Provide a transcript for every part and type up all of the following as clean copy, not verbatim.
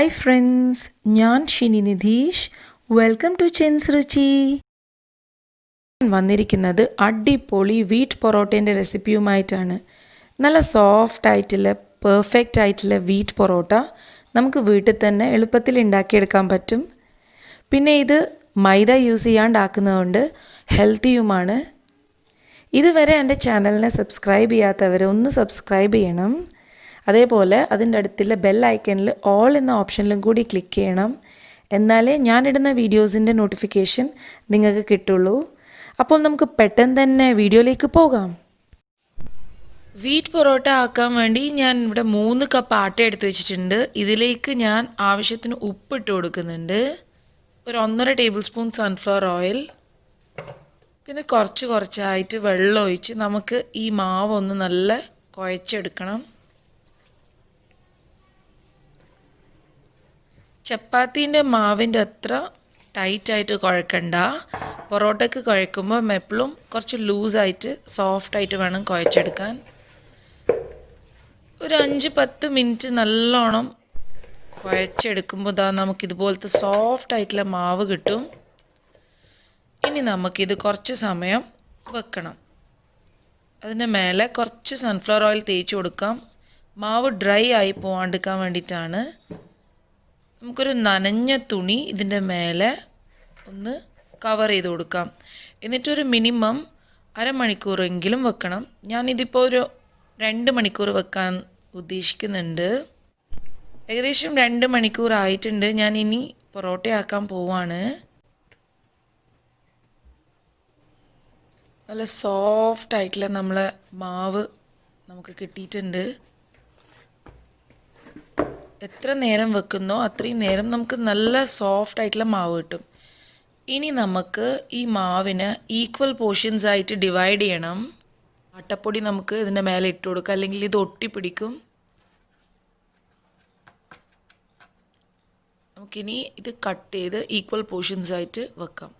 Hi friends, ഞാൻ Shini Nidheesh. Welcome to ChinsRuchi. വന്നിരിക്കുന്നത് അടിപൊളി വീറ്റ് പൊറോട്ടേൻ്റെ റെസിപ്പിയുമായിട്ടാണ്. നല്ല സോഫ്റ്റ് ആയിട്ടുള്ള പെർഫെക്റ്റ് ആയിട്ടുള്ള വീറ്റ് പൊറോട്ട നമുക്ക് വീട്ടിൽ തന്നെ എളുപ്പത്തിൽ ഉണ്ടാക്കിയെടുക്കാൻ പറ്റും. പിന്നെ ഇത് മൈദ യൂസ് ചെയ്യാണ്ടാക്കുന്നതുകൊണ്ട് ഹെൽത്തിയുമാണ്. ഇതുവരെ എൻ്റെ ചാനലിനെ സബ്സ്ക്രൈബ് ചെയ്യാത്തവർ ഒന്ന് സബ്സ്ക്രൈബ് ചെയ്യണം. അതേപോലെ അതിൻ്റെ അടുത്തുള്ള ബെൽ ഐക്കണിൽ ഓൾ എന്ന ഓപ്ഷനിലും കൂടി ക്ലിക്ക് ചെയ്യണം. എന്നാലേ ഞാനിടുന്ന വീഡിയോസിൻ്റെ നോട്ടിഫിക്കേഷൻ നിങ്ങൾക്ക് കിട്ടുള്ളൂ. അപ്പോൾ നമുക്ക് പെട്ടെന്ന് തന്നെ വീഡിയോയിലേക്ക് പോകാം. വീറ്റ് പൊറോട്ട ആക്കാൻ വേണ്ടി ഞാൻ ഇവിടെ 3 കപ്പ് ആട്ട എടുത്ത് വെച്ചിട്ടുണ്ട്. ഇതിലേക്ക് ഞാൻ ആവശ്യത്തിന് ഉപ്പിട്ട് കൊടുക്കുന്നുണ്ട്. ഒരു 1.5 ടേബിൾ സ്പൂൺ സൺഫ്ലവർ ഓയിൽ, പിന്നെ കുറച്ചായിട്ട് വെള്ളം ഒഴിച്ച് നമുക്ക് ഈ മാവ് ഒന്ന് നല്ല കുഴച്ചെടുക്കണം. ചപ്പാത്തീൻ്റെ മാവിൻ്റെ അത്ര ടൈറ്റായിട്ട് കുഴക്കണ്ട. പൊറോട്ടയ്ക്ക് കുഴക്കുമ്പോൾ എപ്പോഴും കുറച്ച് ലൂസായിട്ട് സോഫ്റ്റായിട്ട് വേണം കുഴച്ചെടുക്കാൻ. ഒരു 5-10 മിനിറ്റ് നല്ലോണം കുഴച്ചെടുക്കുമ്പോൾ നമുക്കിതുപോലത്തെ സോഫ്റ്റായിട്ടുള്ള മാവ് കിട്ടും. ഇനി നമുക്കിത് കുറച്ച് സമയം വെക്കണം. അതിൻ്റെ മേലെ കുറച്ച് സൺഫ്ലവർ ഓയിൽ തേച്ച് കൊടുക്കാം. മാവ് ഡ്രൈ ആയി പോകാണ്ടിരിക്കാൻ വേണ്ടിയിട്ടാണ്. നമുക്കൊരു നനഞ്ഞ തുണി ഇതിൻ്റെ മേലെ ഒന്ന് കവർ ചെയ്ത് കൊടുക്കാം. എന്നിട്ടൊരു മിനിമം അരമണിക്കൂറെങ്കിലും വെക്കണം. ഞാനിതിപ്പോൾ ഒരു 2 മണിക്കൂർ വെക്കാൻ ഉദ്ദേശിക്കുന്നുണ്ട്. ഏകദേശം 2 മണിക്കൂർ ആയിട്ടുണ്ട്. ഞാൻ ഇനി പൊറോട്ടയാക്കാൻ പോവാണ്. നല്ല സോഫ്റ്റ് ആയിട്ടുള്ള നമ്മളെ മാവ് നമുക്ക് കിട്ടിയിട്ടുണ്ട്. എത്ര നേരം വെക്കുന്നോ അത്രയും നേരം നമുക്ക് നല്ല സോഫ്റ്റ് ആയിട്ടുള്ള മാവ് കിട്ടും. ഇനി നമുക്ക് ഈ മാവിനെ ഈക്വൽ പോർഷൻസ് ആയിട്ട് ഡിവൈഡ് ചെയ്യണം. ആട്ടപ്പൊടി നമുക്ക് ഇതിൻ്റെ മേലെ ഇട്ട് കൊടുക്കാം, അല്ലെങ്കിൽ ഇത് ഒട്ടിപ്പിടിക്കും. നമുക്കിനി ഇത് കട്ട് ചെയ്ത് ഈക്വൽ പോർഷൻസ് ആയിട്ട് വെക്കാം.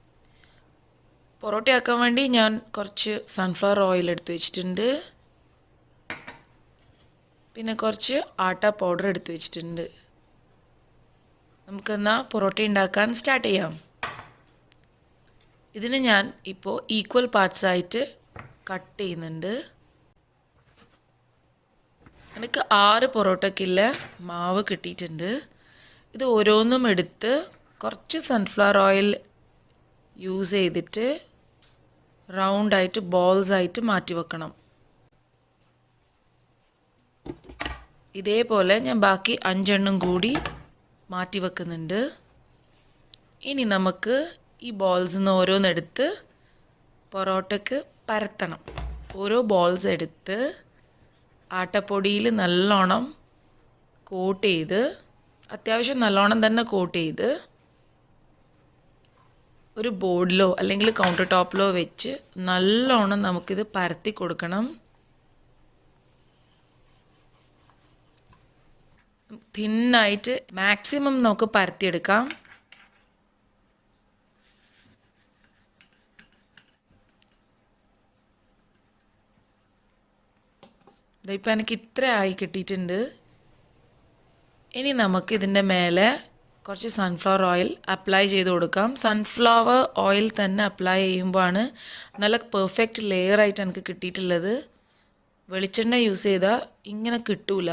പൊറോട്ടയാക്കാൻ വേണ്ടി ഞാൻ കുറച്ച് സൺഫ്ലവർ ഓയിൽ എടുത്ത് വെച്ചിട്ടുണ്ട്. പിന്നെ കുറച്ച് ആട്ട പൗഡർ എടുത്ത് വെച്ചിട്ടുണ്ട്. നമുക്കെന്നാൽ പൊറോട്ട ഉണ്ടാക്കാൻ സ്റ്റാർട്ട് ചെയ്യാം. ഇതിന് ഞാൻ ഇപ്പോൾ ഈക്വൽ പാർട്സ് ആയിട്ട് കട്ട് ചെയ്യുന്നുണ്ട്. എനിക്ക് 6 പൊറോട്ടയ്ക്കുള്ള മാവ് കിട്ടിയിട്ടുണ്ട്. ഇത് ഓരോന്നും എടുത്ത് കുറച്ച് സൺഫ്ലവർ ഓയിൽ യൂസ് ചെയ്തിട്ട് റൗണ്ടായിട്ട് ബോൾസ് ആയിട്ട് മാറ്റി വെക്കണം. ഇതേപോലെ ഞാൻ ബാക്കി 5 എണ്ണം കൂടി മാറ്റി വെക്കുന്നുണ്ട്. ഇനി നമുക്ക് ഈ ബോൾസിൽ നിന്ന് ഓരോന്നെടുത്ത് പൊറോട്ടയ്ക്ക് പരത്തണം. ഓരോ ബോൾസ് എടുത്ത് ആട്ടപ്പൊടിയിൽ നല്ലോണം കോട്ട് ചെയ്ത്, അത്യാവശ്യം നല്ലോണം തന്നെ കോട്ട് ചെയ്ത് ഒരു ബോർഡിലോ അല്ലെങ്കിൽ കൗണ്ടർ ടോപ്പിലോ വെച്ച് നല്ലോണം നമുക്കിത് പരത്തി കൊടുക്കണം. തിന്നായിട്ട് മാക്സിമം നമുക്ക് പരത്തിയെടുക്കാം. ഇതിപ്പോൾ എനിക്ക് ഇത്ര ആയി കിട്ടിയിട്ടുണ്ട്. ഇനി നമുക്ക് ഇതിൻ്റെ മേലെ കുറച്ച് സൺഫ്ലവർ ഓയിൽ അപ്ലൈ ചെയ്ത് കൊടുക്കാം. സൺഫ്ലവർ ഓയിൽ തന്നെ അപ്ലൈ ചെയ്യുമ്പോഴാണ് നല്ല പെർഫെക്റ്റ് ലെയർ ആയിട്ട് എനിക്ക് കിട്ടിയിട്ടുള്ളത്. വെളിച്ചെണ്ണ യൂസ് ചെയ്താൽ ഇങ്ങനെ കിട്ടൂല.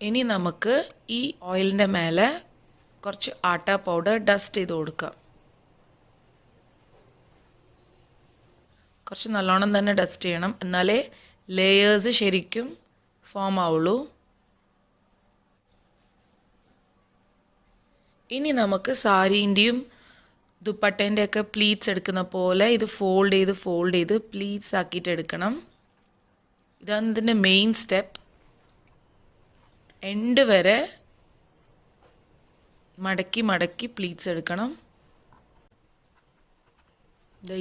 ഇനി നമുക്ക് ഈ ഓയിലിൻ്റെ മേലെ കുറച്ച് ആട്ട പൗഡർ ഡസ്റ്റ് ചെയ്ത് കൊടുക്കാം. കുറച്ച് നല്ലോണം തന്നെ ഡസ്റ്റ് ചെയ്യണം, എന്നാലേ ലെയേഴ്സ് ശരിക്കും ഫോം ആവുള്ളൂ. ഇനി നമുക്ക് സാരീൻ്റെയും ദുപ്പട്ടേൻ്റെയൊക്കെ പ്ലീറ്റ്സ് എടുക്കുന്ന പോലെ ഇത് ഫോൾഡ് ചെയ്ത് പ്ലീറ്റ്സ് ആക്കിയിട്ട് എടുക്കണം. ഇതാണ് ഇതിൻ്റെ മെയിൻ സ്റ്റെപ്പ്. എൻഡ് വരെ മടക്കി പ്ലീറ്റ്സ് എടുക്കണം,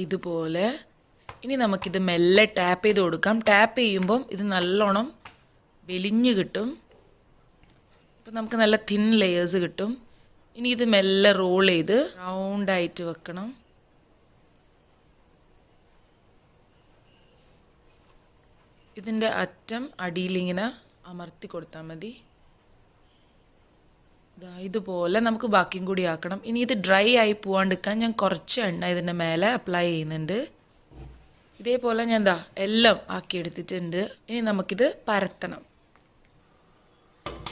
ഇതുപോലെ. ഇനി നമുക്കിത് മെല്ലെ ടാപ്പ് ചെയ്ത് കൊടുക്കാം. ടാപ്പ് ചെയ്യുമ്പം ഇത് നല്ലോണം വെലിഞ്ഞ് കിട്ടും. അപ്പം നമുക്ക് നല്ല തിൻ ലെയേഴ്സ് കിട്ടും. ഇനി ഇത് മെല്ലെ റോൾ ചെയ്ത് റൗണ്ടായിട്ട് വെക്കണം. ഇതിൻ്റെ അറ്റം അടിയിലിങ്ങനെ അമർത്തി കൊടുത്താൽ മതി. ഇതുപോലെ നമുക്ക് ബാക്കിയും കൂടി ആക്കണം. ഇനി ഇത് ഡ്രൈ ആയി പോവാണ്ടിരിക്കാൻ ഞാൻ കുറച്ച് എണ്ണ ഇതിൻ്റെ മേലെ അപ്ലൈ ചെയ്യുന്നുണ്ട്. ഇതേപോലെ ഞാൻ എല്ലാം ആക്കിയെടുത്തിട്ടുണ്ട്. ഇനി നമുക്കിത് പരത്തണം.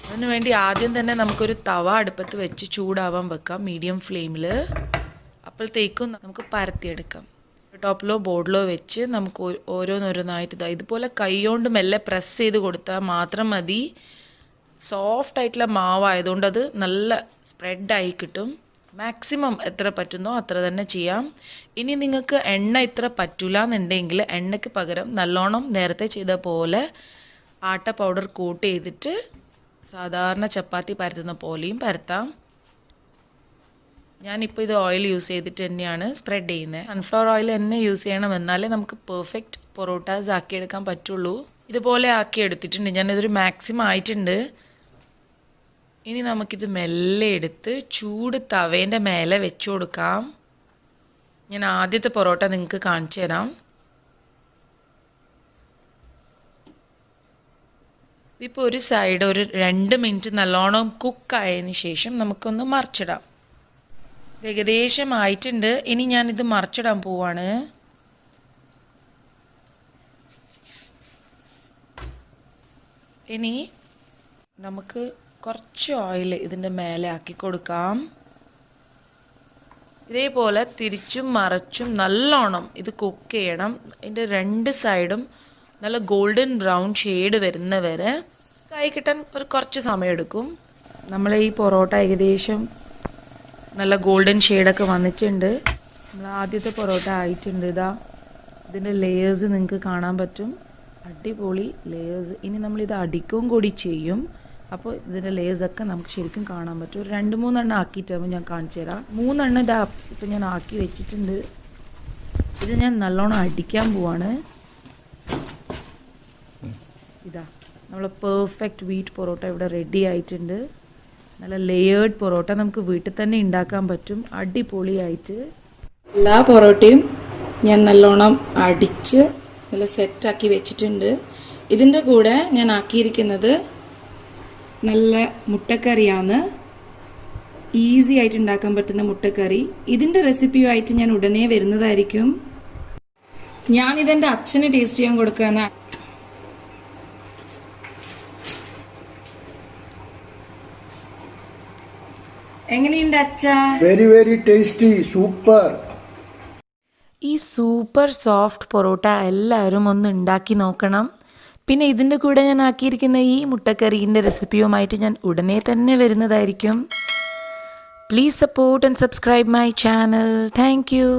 അതിന് വേണ്ടി ആദ്യം തന്നെ നമുക്കൊരു തവ അടുപ്പത്ത് വെച്ച് ചൂടാവാൻ വെക്കാം മീഡിയം ഫ്ലെയിമിൽ. അപ്പോഴത്തേക്കും നമുക്ക് പരത്തിയെടുക്കാം. ടോപ്പിലോ ബോർഡിലോ വെച്ച് നമുക്ക് ഓരോന്നോരോന്നായിട്ട് ഇതുപോലെ കൈ കൊണ്ട് മെല്ലെ പ്രസ് ചെയ്ത് കൊടുത്താൽ മാത്രം മതി. സോഫ്റ്റ് ആയിട്ടുള്ള മാവായതുകൊണ്ട് അത് നല്ല സ്പ്രെഡായി കിട്ടും. മാക്സിമം എത്ര പറ്റുന്നോ അത്ര തന്നെ ചെയ്യാം. ഇനി നിങ്ങൾക്ക് എണ്ണ ഇത്ര പറ്റില്ല എന്നുണ്ടെങ്കിൽ എണ്ണയ്ക്ക് പകരം നല്ലോണം നേരത്തെ ചെയ്ത പോലെ ആട്ട പൗഡർ കോട്ട് ചെയ്തിട്ട് സാധാരണ ചപ്പാത്തി പരത്തുന്ന പോലെയും പരത്താം. ഞാനിപ്പോൾ ഇത് ഓയിൽ യൂസ് ചെയ്തിട്ട് തന്നെയാണ് സ്പ്രെഡ് ചെയ്യുന്നത്. സൺഫ്ലവർ ഓയിൽ തന്നെ യൂസ് ചെയ്യണം, എന്നാലേ നമുക്ക് പെർഫെക്റ്റ് പൊറോട്ടാസ് ആക്കിയെടുക്കാൻ പറ്റുള്ളൂ. ഇതുപോലെ ആക്കിയെടുത്തിട്ടുണ്ട്. ഞാനിതൊരു മാക്സിമം ആയിട്ടുണ്ട്. ഇനി നമുക്കിത് മെല്ലെ എടുത്ത് ചൂട് തവേൻ്റെ മേലെ വെച്ച് കൊടുക്കാം. ഞാൻ ആദ്യത്തെ പൊറോട്ട നിങ്ങൾക്ക് കാണിച്ചു തരാം. ഇതിപ്പോൾ ഒരു സൈഡ് ഒരു 2 മിനിറ്റ് നല്ലോണം കുക്കായതിന് ശേഷം നമുക്കൊന്ന് മറിച്ചിടാം. ഏകദേശം ആയിട്ടുണ്ട്. ഇനി ഞാനിത് മറിച്ചിടാൻ പോവാണ്. ഇനി നമുക്ക് കുറച്ച് ഓയിൽ ഇതിൻ്റെ മേലെ ആക്കി കൊടുക്കാം. ഇതേപോലെ തിരിച്ചും മറിച്ചും നല്ലോണം ഇത് കുക്ക് ചെയ്യണം. ഇതിൻ്റെ 2 സൈഡും നല്ല ഗോൾഡൻ ബ്രൗൺ ഷെയ്ഡ് വരുന്നവരെ കൈ കിട്ടാൻ കുറച്ച് സമയം എടുക്കും. നമ്മൾ ഈ പൊറോട്ട ഏകദേശം നല്ല ഗോൾഡൻ ഷെയ്ഡൊക്കെ വന്നിട്ടുണ്ട്. നമ്മൾ ആദ്യത്തെ പൊറോട്ട ആയിട്ടുണ്ട്. ഇതിൻ്റെ ലെയേഴ്സ് നിങ്ങൾക്ക് കാണാൻ പറ്റും. അടിപൊളി ലെയേഴ്സ്. ഇനി നമ്മളിത് അടിക്കുകയും കൂടി ചെയ്യും. അപ്പോൾ ഇതിൻ്റെ ലെയേഴ്സൊക്കെ നമുക്ക് ശരിക്കും കാണാൻ പറ്റും. ഒരു 2-3 എണ്ണം ആക്കിയിട്ടാകുമ്പോൾ ഞാൻ കാണിച്ചു തരാം. 3 എണ്ണം ഇപ്പം ഞാൻ ആക്കി വെച്ചിട്ടുണ്ട്. ഇത് ഞാൻ നല്ലോണം അടിക്കാൻ പോവാണ്. നമ്മൾ പെർഫെക്റ്റ് വീറ്റ് പൊറോട്ട ഇവിടെ റെഡി ആയിട്ടുണ്ട്. നല്ല ലെയേർഡ് പൊറോട്ട നമുക്ക് വീട്ടിൽ തന്നെ ഉണ്ടാക്കാൻ പറ്റും അടിപൊളിയായിട്ട്. എല്ലാ പൊറോട്ടയും ഞാൻ നല്ലോണം അടിച്ച് നല്ല സെറ്റാക്കി വെച്ചിട്ടുണ്ട്. ഇതിൻ്റെ കൂടെ ഞാൻ ആക്കിയിരിക്കുന്നത് നല്ല മുട്ടക്കറിയാണ്. ഈസി ആയിട്ട് ഉണ്ടാക്കാൻ പറ്റുന്ന മുട്ടക്കറി. ഇതിൻ്റെ റെസിപ്പിയുമായിട്ട് ഞാൻ ഉടനെ വരുന്നതായിരിക്കും. ഞാനിതെൻ്റെ അച്ഛന് ടേസ്റ്റ് ചെയ്യാൻ കൊടുക്കുകയാണ്. എങ്ങനെയുണ്ട് അച്ഛാ? Very very tasty, super. ഈ സൂപ്പർ സോഫ്റ്റ് പൊറോട്ട എല്ലാവരും ഒന്ന് ഉണ്ടാക്കി നോക്കണം. പിന്നെ ഇതിൻ്റെ കൂടെ ഞാൻ ആക്കിയിരിക്കുന്ന ഈ മുട്ടക്കറീൻ്റെ റെസിപ്പിയുമായിട്ട് ഞാൻ ഉടനെ തന്നെ വരുന്നതായിരിക്കും. Please support and subscribe my channel. Thank you.